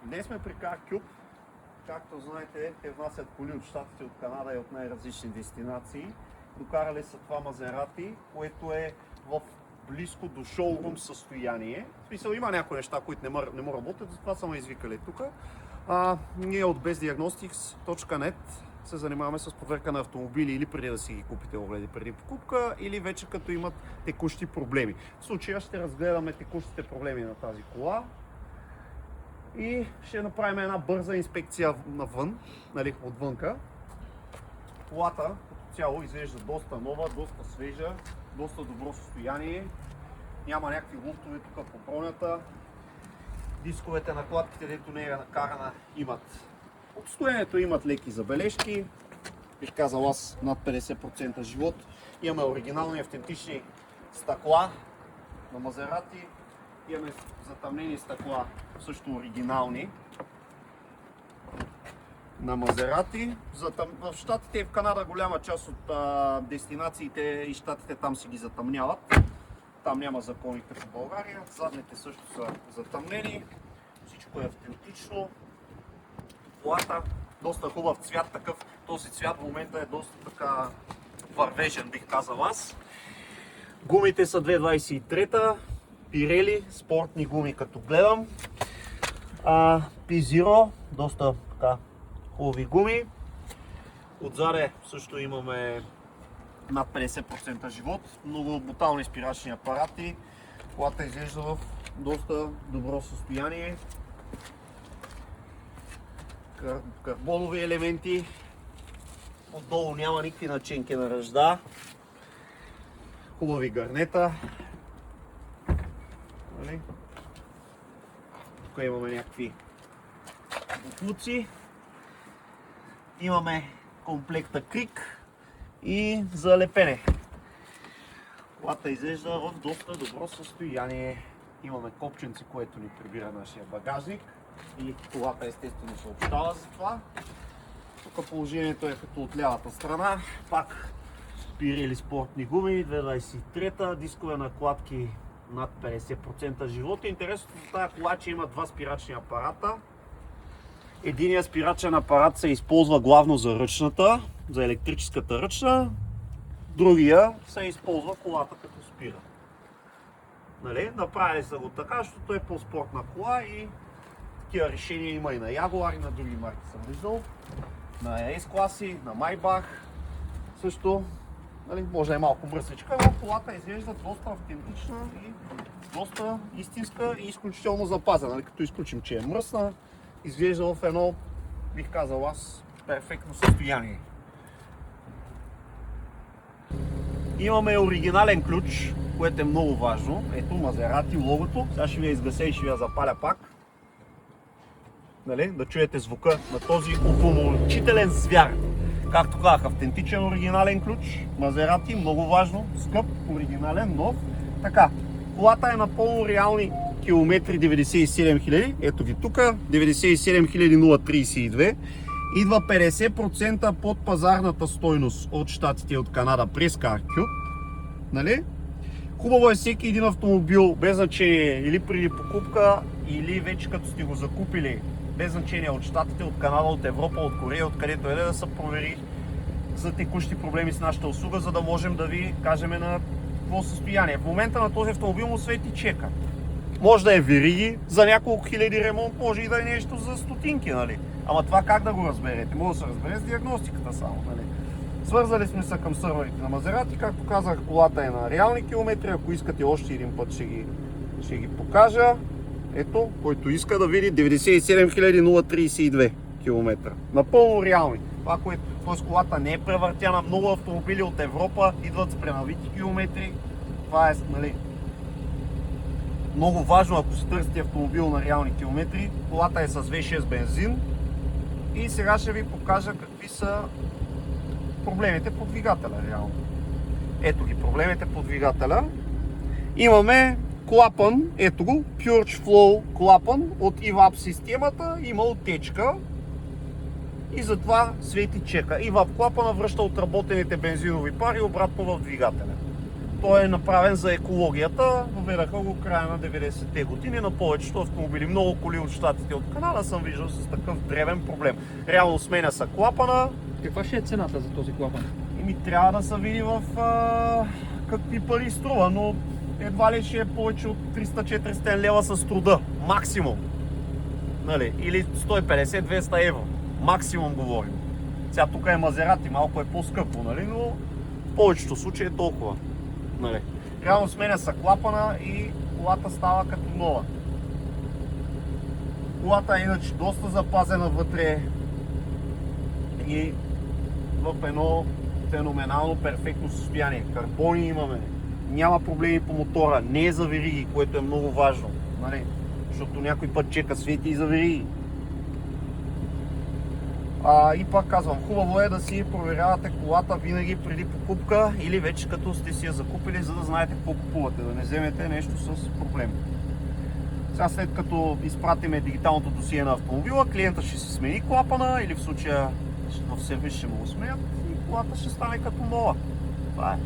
Днес сме при CarCube. Както знаете, те внасят коли от Щатите, от Канада и от най-различни дестинации. Докарали са това Мазерати, което е в близко до шоурум състояние. В смисъл, има някои неща, които не му работят, затова са ме извикали тук. Ние от BestDiagnostics.net се занимаваме с проверка на автомобили или преди да си ги купите огледи преди покупка, или вече като имат текущи проблеми. В случая ще разгледаме текущите проблеми на тази кола и ще направим една бърза инспекция навън, нали, отвънка. Колата като цяло изглежда доста нова, доста свежа, доста добро състояние. Няма някакви луфтове тук по бронята. Дисковете, накладките, дето не е накарана, имат отстоянието, имат леки забележки. Бих казал аз, над 50% живот. Имаме оригинални автентични стъкла на Мазерати. Имаме затъмнени стъкла, също оригинални на Мазерати. В Щатите и в Канада голяма част от дестинациите и щатите там си ги затъмняват. Там няма законите в България. Задните също са затъмнени. Всичко е автентично. Колата доста хубав цвят, такъв. Този цвят в момента е доста така вървежен, бих казал аз. Гумите са 2.23-та. Pirelli, спортни гуми като гледам. P0, доста така хубави гуми. Отзаде също имаме над 50% живот. Много бутални спирачни апарати. Колата изглежда в доста добро състояние. Карбонови елементи. Отдолу няма никакви начинки на ръжда. Хубави гарнета. Тук имаме някакви буклуци. Имаме комплекта крик и за лепене. Колата изглежда в доста добро състояние. Имаме копченци, което ни прибира нашия багажник и колата естествено съобщава за това. Тук положението е като от лявата страна. Пак Pirelli спортни гуми, 2.23-та, дискове накладки над 50% живот. Интересното за тази кола, че има два спирачни апарата. Единият спирачен апарат се използва главно за ръчната, за електрическата ръчна. Другия се използва колата като спира. Нали? Направили са го така, защото е по-спортна кола и такива решения има и на Jaguar, и на други марки съм виждал. На S-класи, на Maybach също. Нали, може да е малко мръсничка, но колата изглежда доста автентична и доста истинска и изключително запазена. Нали, като изключим, че е мръсна, изглежда в едно, бих казал аз, перфектно състояние. Имаме оригинален ключ, което е много важно. Ето Мазерати логото. Сега ще ви я изгася и ще ви я запаля пак. Нали, да чуете звука на този упълномочителен звяр. Както казах, автентичен оригинален ключ, Мазерати, много важно, скъп, оригинален, нов. Така, колата е напълно реални километри 97 000, ето ги тук, 97 032. Идва 50% под пазарната стойност от Щатите и от Канада през CarCube. Нали? Хубаво е всеки един автомобил, без значение или преди покупка, или вече като сте го закупили, без значение от Щатите, от Канада, от Европа, от Корея, откъдето е да се провери за текущи проблеми с нашата услуга, за да можем да ви кажем на какво състояние. В момента на този автомобил му свети чека. Може да е вериги за няколко хиляди ремонт, може и да е нещо за стотинки, нали? Ама това как да го разберете? Може да се разбере с диагностиката само, нали? Свързали сме се към сървърите на Мазерати, както казах, колата е на реални километри, ако искате още един път ще ги покажа. Ето, който иска да види 97 032 км. Напълно реални. Това, което т.е. колата не е превъртяна, много автомобили от Европа идват с пренавити километри. Това е, нали, много важно, ако се търсите автомобил на реални километри. Колата е с V6 бензин. И сега ще ви покажа какви са проблемите по двигателя реално. Ето ги проблемите по двигателя. Имаме клапан, ето го, Purge Flow клапан от EVAP системата, има отечка и затова свети чека. EVAP клапана връща отработените бензинови пари обратно в двигателя. той е направен за екологията. Въведаха го края на 90-те години на повечето автомобили. Много коли от щатите, от Канада съм виждал с такъв древен проблем. Реално сменя са клапана. Каква ще е цената за този клапан? И ми трябва да се види в какви пари струва, но едва ли ще е повече от 300-400 лева с труда. Максимум. Нали? Или 150-200 евро. Максимум говорим. Сега тук е Мазерати, малко е по-скъпо, нали? Но в повечето случаи е толкова. Нали? Реално сменя са клапана и колата става като нова. Колата е иначе доста запазена вътре и в едно феноменално перфектно състояние. Карбони имаме, няма проблеми по мотора, не е за вериги, което е много важно. Нали? Защото някой път чека свети и за вериги. И пак казвам, хубаво е да си проверявате колата винаги преди покупка или вече като сте си я закупили, за да знаете какво купувате, да не вземете нещо с проблем. Сега след като изпратиме дигиталното досие на автомобила, клиента ще си смени клапана или в случая в сервис ще му го сменят и колата ще стане като нова. Това е.